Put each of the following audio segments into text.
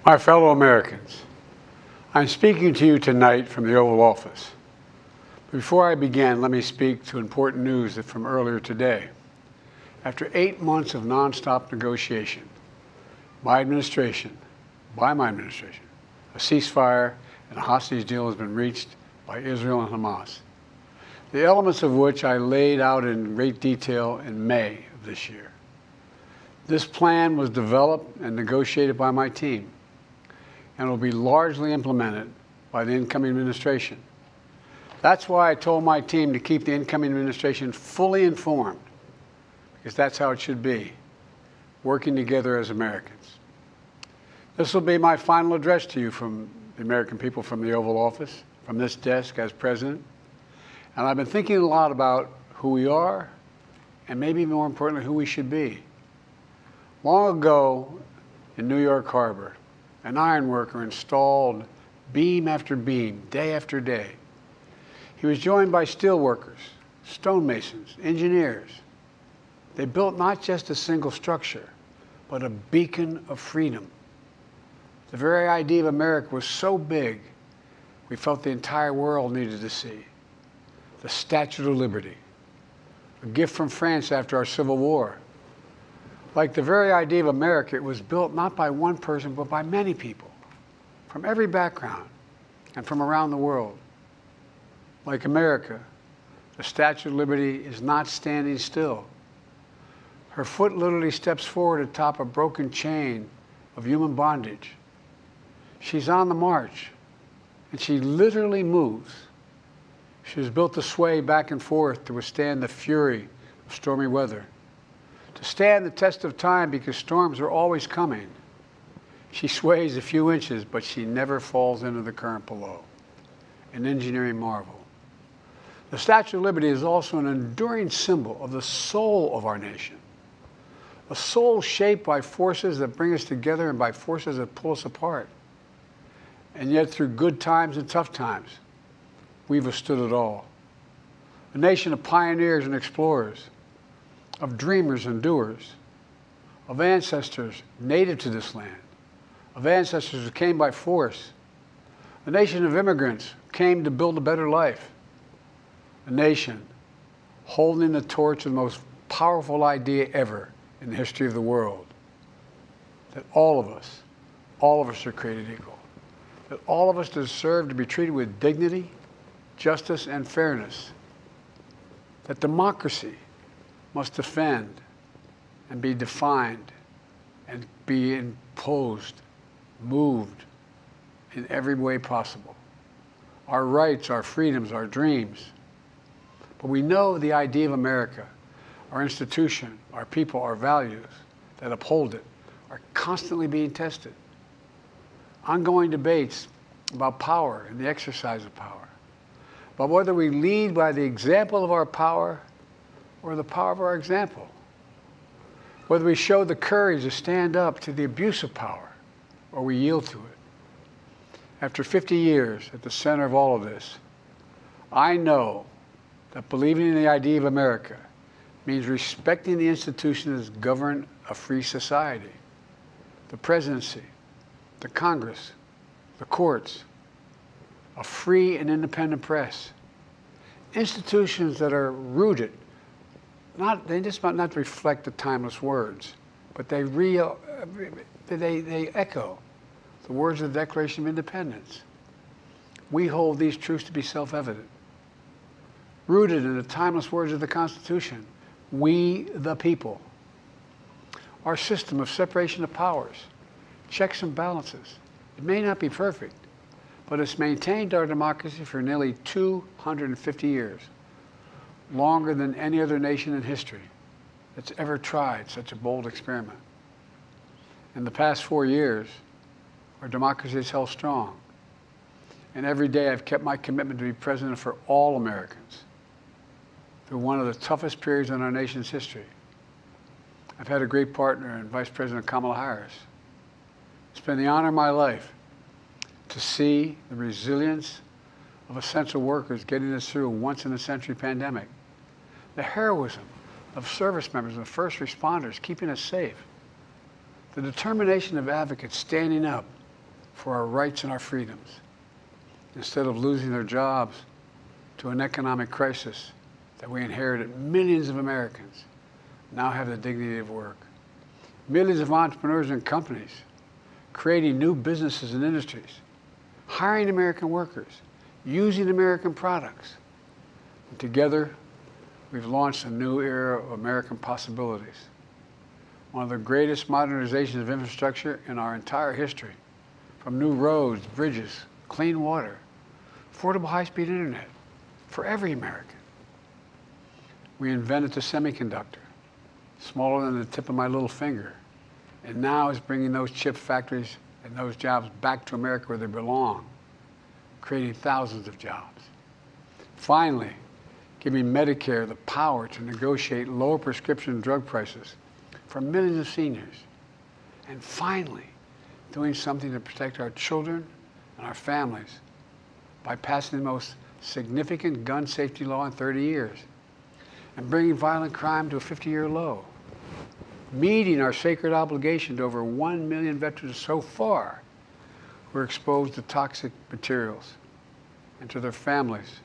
My fellow Americans, I'm speaking to you tonight from the Oval Office. Before I begin, let me speak to important news from earlier today. After 8 months of nonstop negotiation, by my administration, a ceasefire and a hostage deal has been reached by Israel and Hamas, the elements of which I laid out in great detail in May of this year. This plan was developed and negotiated by my team and will be largely implemented by the incoming administration. That's why I told my team to keep the incoming administration fully informed, because that's how it should be, working together as Americans. This will be my final address to you from the American people from the Oval Office, from this desk as president. And I've been thinking a lot about who we are and maybe more importantly, who we should be. Long ago in New York Harbor, an ironworker installed beam after beam, day after day. He was joined by steel workers, stonemasons, engineers. They built not just a single structure, but a beacon of freedom. The very idea of America was so big, we felt the entire world needed to see. The Statue of Liberty, a gift from France after our Civil War. Like the very idea of America, it was built not by one person, but by many people, from every background and from around the world. Like America, the Statue of Liberty is not standing still. Her foot literally steps forward atop a broken chain of human bondage. She's on the march, and she literally moves. She was built to sway back and forth to withstand the fury of stormy weather, to stand the test of time because storms are always coming. She sways a few inches, but she never falls into the current below. An engineering marvel. The Statue of Liberty is also an enduring symbol of the soul of our nation. A soul shaped by forces that bring us together and by forces that pull us apart. And yet through good times and tough times, we've withstood it all. A nation of pioneers and explorers, of dreamers and doers, of ancestors native to this land, of ancestors who came by force, a nation of immigrants who came to build a better life, a nation holding the torch of the most powerful idea ever in the history of the world, that all of us are created equal, that all of us deserve to be treated with dignity, justice, and fairness, that democracy must defend and be defined and be imposed, moved in every way possible. Our rights, our freedoms, our dreams. But we know the idea of America, our institution, our people, our values that uphold it are constantly being tested. Ongoing debates about power and the exercise of power, but whether we lead by the example of our power or the power of our example, whether we show the courage to stand up to the abuse of power or we yield to it. After 50 years at the center of all of this, I know that believing in the idea of America means respecting the institutions that govern a free society, the presidency, the Congress, the courts, a free and independent press, institutions that are rooted, they just might not reflect the timeless words, but they echo the words of the Declaration of Independence. We hold these truths to be self-evident. Rooted in the timeless words of the Constitution, we the people. Our system of separation of powers, checks and balances, it may not be perfect, but it's maintained our democracy for nearly 250 years, longer than any other nation in history that's ever tried such a bold experiment. In the past 4 years, our democracy has held strong. And every day I've kept my commitment to be president for all Americans through one of the toughest periods in our nation's history. I've had a great partner in Vice President Kamala Harris. It's been the honor of my life to see the resilience of essential workers getting us through a once-in-a-century pandemic, the heroism of service members and first responders keeping us safe, the determination of advocates standing up for our rights and our freedoms, instead of losing their jobs to an economic crisis that we inherited. Millions of Americans now have the dignity of work. Millions of entrepreneurs and companies creating new businesses and industries, hiring American workers, using American products. And together, we've launched a new era of American possibilities. One of the greatest modernizations of infrastructure in our entire history, from new roads, bridges, clean water, affordable high-speed internet for every American. We invented the semiconductor, smaller than the tip of my little finger, and now is bringing those chip factories and those jobs back to America where they belong, creating thousands of jobs. Finally, giving Medicare the power to negotiate lower prescription drug prices for millions of seniors. And finally, doing something to protect our children and our families by passing the most significant gun safety law in 30 years and bringing violent crime to a 50-year low, meeting our sacred obligation to over 1 million veterans so far who are exposed to toxic materials, and to their families,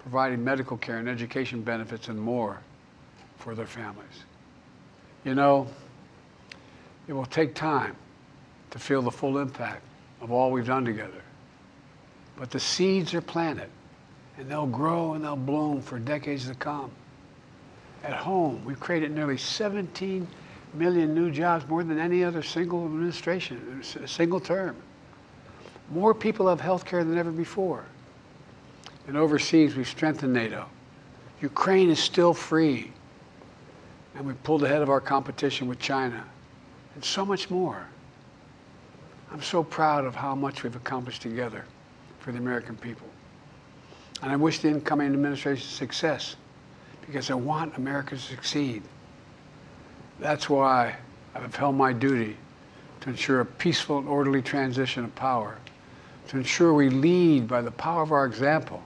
providing medical care and education benefits and more for their families. You know, it will take time to feel the full impact of all we've done together. But the seeds are planted, and they'll grow and they'll bloom for decades to come. At home, we've created nearly 17 million new jobs, more than any other single administration, a single term. More people have health care than ever before. And overseas, we've strengthened NATO. Ukraine is still free. And we've pulled ahead of our competition with China, and so much more. I'm so proud of how much we've accomplished together for the American people. And I wish the incoming administration success, because I want America to succeed. That's why I've held my duty to ensure a peaceful and orderly transition of power, to ensure we lead by the power of our example.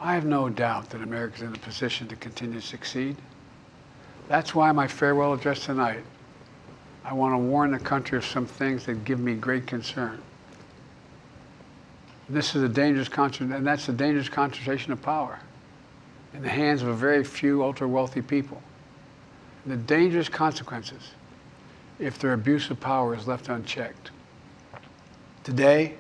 I have no doubt that America is in a position to continue to succeed. That's why my farewell address tonight, I want to warn the country of some things that give me great concern. This is a dangerous and that's a dangerous concentration of power in the hands of a very few ultra-wealthy people. And the dangerous consequences if their abuse of power is left unchecked. Today,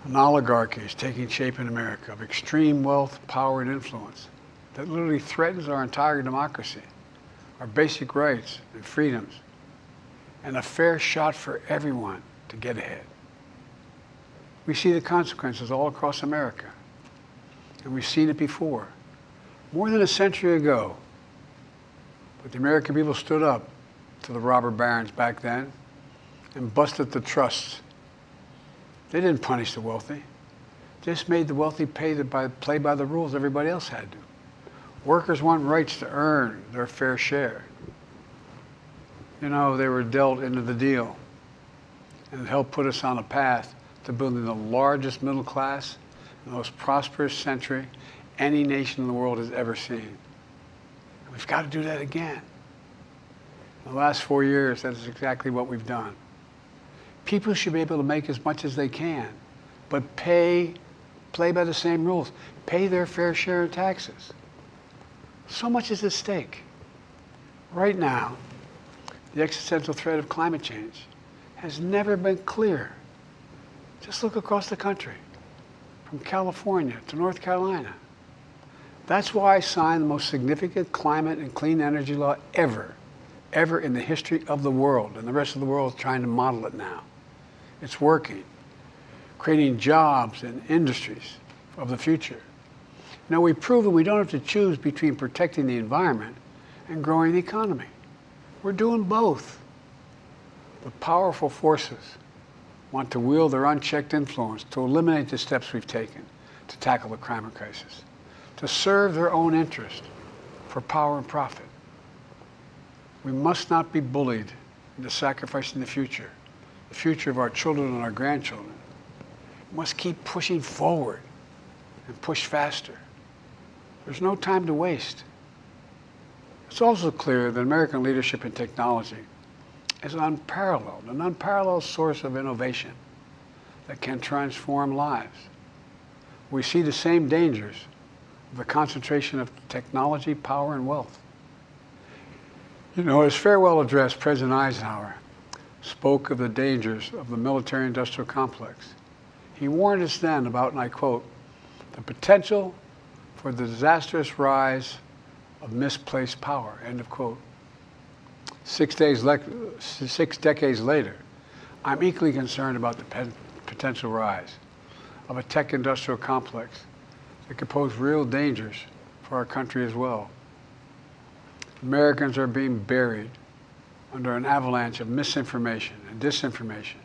an oligarchy is taking shape in America of extreme wealth, power, and influence that literally threatens our entire democracy, our basic rights and freedoms, and a fair shot for everyone to get ahead. We see the consequences all across America, and we've seen it before, more than a century ago. But the American people stood up to the robber barons back then and busted the trusts. They didn't punish the wealthy, just made the wealthy play by the rules everybody else had to. Workers want rights to earn their fair share. You know, they were dealt into the deal, and it helped put us on a path to building the largest middle class, the most prosperous century any nation in the world has ever seen. And we've got to do that again. In the last 4 years, that is exactly what we've done. People should be able to make as much as they can, but play by the same rules, pay their fair share of taxes. So much is at stake. Right now, the existential threat of climate change has never been clearer. Just look across the country, from California to North Carolina. That's why I signed the most significant climate and clean energy law ever in the history of the world, and the rest of the world is trying to model it now. It's working, creating jobs and industries of the future. Now, we've proven we don't have to choose between protecting the environment and growing the economy. We're doing both. The powerful forces want to wield their unchecked influence to eliminate the steps we've taken to tackle the climate crisis, to serve their own interest for power and profit. We must not be bullied into sacrificing the future of our children and our grandchildren. We must keep pushing forward and push faster. There's no time to waste. It's also clear that American leadership in technology is an unparalleled source of innovation that can transform lives. We see the same dangers of the concentration of technology, power, and wealth. You know, his farewell address, President Eisenhower spoke of the dangers of the military-industrial complex. He warned us then about, and I quote, the potential for the disastrous rise of misplaced power, end of quote. 6 decades later, I'm equally concerned about the potential rise of a tech-industrial complex that could pose real dangers for our country as well. Americans are being buried under an avalanche of misinformation and disinformation,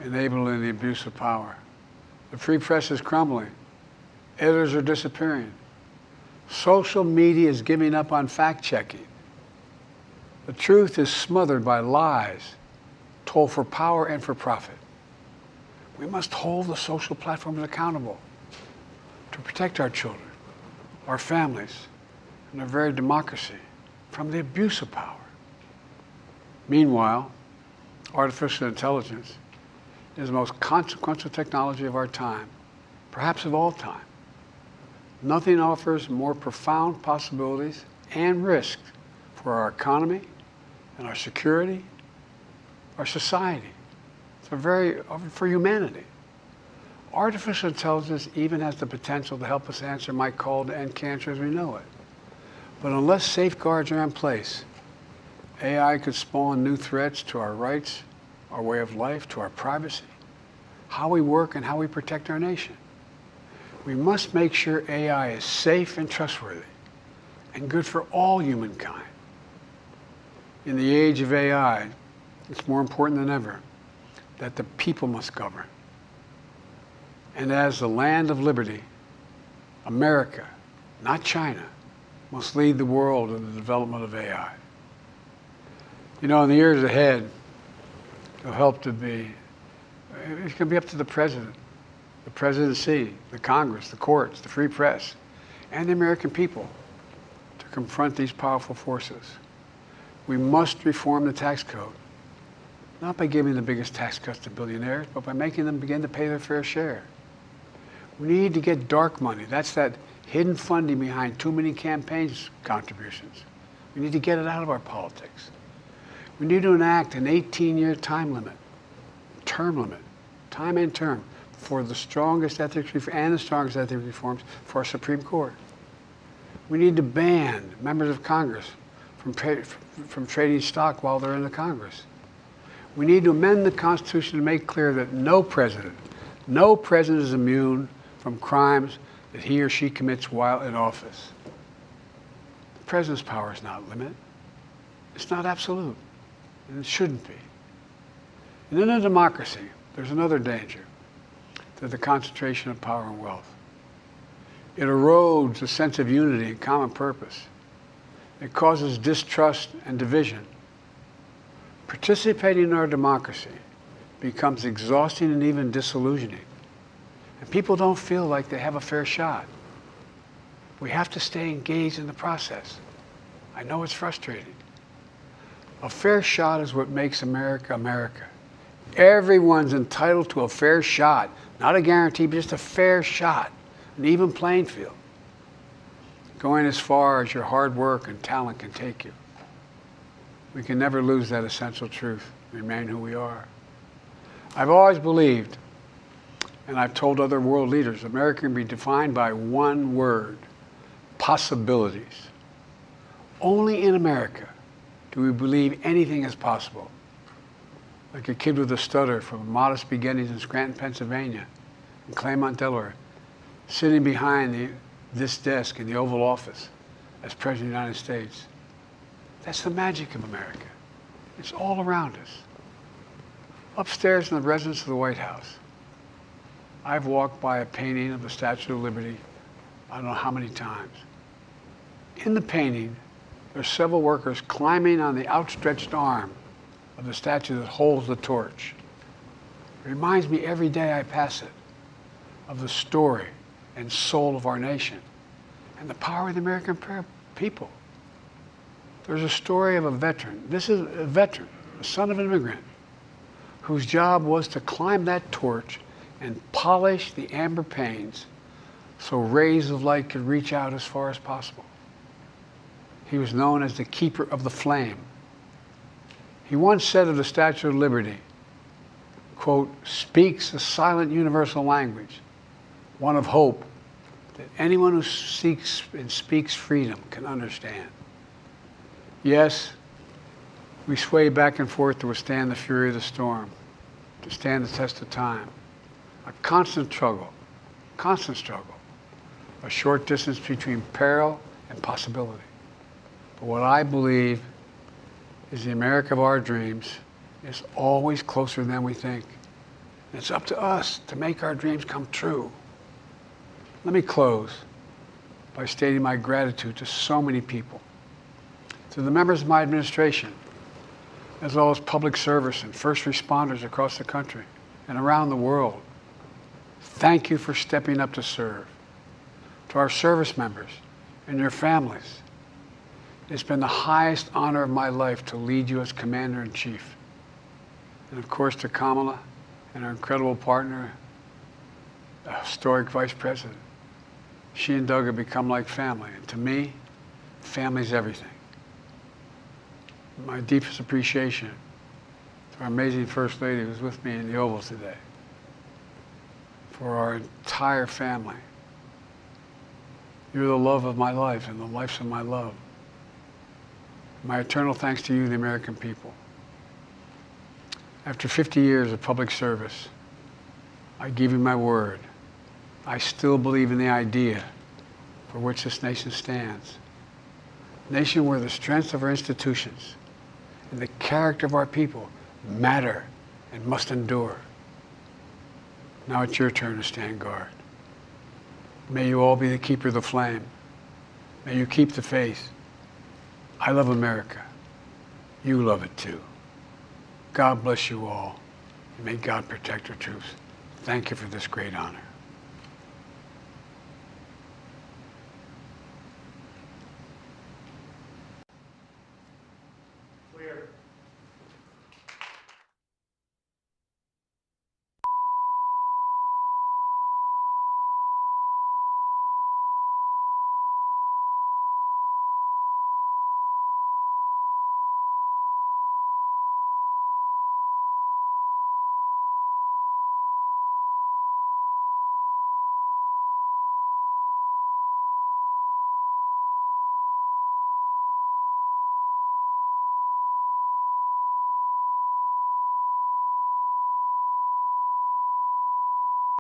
enabling the abuse of power. The free press is crumbling. Editors are disappearing. Social media is giving up on fact-checking. The truth is smothered by lies told for power and for profit. We must hold the social platforms accountable to protect our children, our families, and our very democracy from the abuse of power. Meanwhile, artificial intelligence is the most consequential technology of our time, perhaps of all time. Nothing offers more profound possibilities and risks for our economy and our security, our society, for humanity. Artificial intelligence even has the potential to help us answer my call to end cancer as we know it. But unless safeguards are in place, AI could spawn new threats to our rights, our way of life, to our privacy, how we work, and how we protect our nation. We must make sure AI is safe and trustworthy and good for all humankind. In the age of AI, it's more important than ever that the people must govern. And as the land of liberty, America, not China, must lead the world in the development of AI. You know, in the years ahead, it's going to be up to the president, the presidency, the Congress, the courts, the free press, and the American people to confront these powerful forces. We must reform the tax code, not by giving the biggest tax cuts to billionaires, but by making them begin to pay their fair share. We need to get dark money. That's that hidden funding behind too many campaigns contributions. We need to get it out of our politics. We need to enact an 18-year time and term, for the strongest ethics reforms for our Supreme Court. We need to ban members of Congress from trading stock while they're in the Congress. We need to amend the Constitution to make clear that no president is immune from crimes that he or she commits while in office. The president's power is not limited. It's not absolute, and it shouldn't be. And in a democracy, there's another danger to the concentration of power and wealth. It erodes a sense of unity and common purpose. It causes distrust and division. Participating in our democracy becomes exhausting and even disillusioning. And people don't feel like they have a fair shot. We have to stay engaged in the process. I know it's frustrating. A fair shot is what makes America, America. Everyone's entitled to a fair shot. Not a guarantee, but just a fair shot. An even playing field. Going as far as your hard work and talent can take you. We can never lose that essential truth, remain who we are. I've always believed, and I've told other world leaders, America can be defined by one word: possibilities. Only in America do we believe anything is possible. Like a kid with a stutter from modest beginnings in Scranton, Pennsylvania, and Claremont, Delaware, sitting behind this desk in the Oval Office as President of the United States. That's the magic of America. It's all around us. Upstairs in the residence of the White House, I've walked by a painting of the Statue of Liberty I don't know how many times. In the painting, there's several workers climbing on the outstretched arm of the statue that holds the torch. It reminds me every day I pass it of the story and soul of our nation and the power of the American people. There's a story of a veteran. This is a veteran, a son of an immigrant, whose job was to climb that torch and polish the amber panes so rays of light could reach out as far as possible. He was known as the keeper of the flame. He once said of the Statue of Liberty, quote, "speaks a silent universal language, one of hope that anyone who seeks and speaks freedom can understand." Yes, we sway back and forth to withstand the fury of the storm, to stand the test of time. A constant struggle, a short distance between peril and possibility. But what I believe is the America of our dreams is always closer than we think. And it's up to us to make our dreams come true. Let me close by stating my gratitude to so many people, to the members of my administration, as well as public service and first responders across the country and around the world. Thank you for stepping up to serve. To our service members and your families, it's been the highest honor of my life to lead you as Commander-in-Chief. And of course to Kamala and our incredible partner, the historic Vice President. She and Doug have become like family, and to me, family's everything. My deepest appreciation to our amazing First Lady who's with me in the Oval today, for our entire family. You're the love of my life and the lives of my love. My eternal thanks to you, the American people. After 50 years of public service, I give you my word. I still believe in the idea for which this nation stands. A nation where the strength of our institutions and the character of our people matter and must endure. Now it's your turn to stand guard. May you all be the keeper of the flame. May you keep the faith. I love America. You love it too. God bless you all, and may God protect our troops. Thank you for this great honor.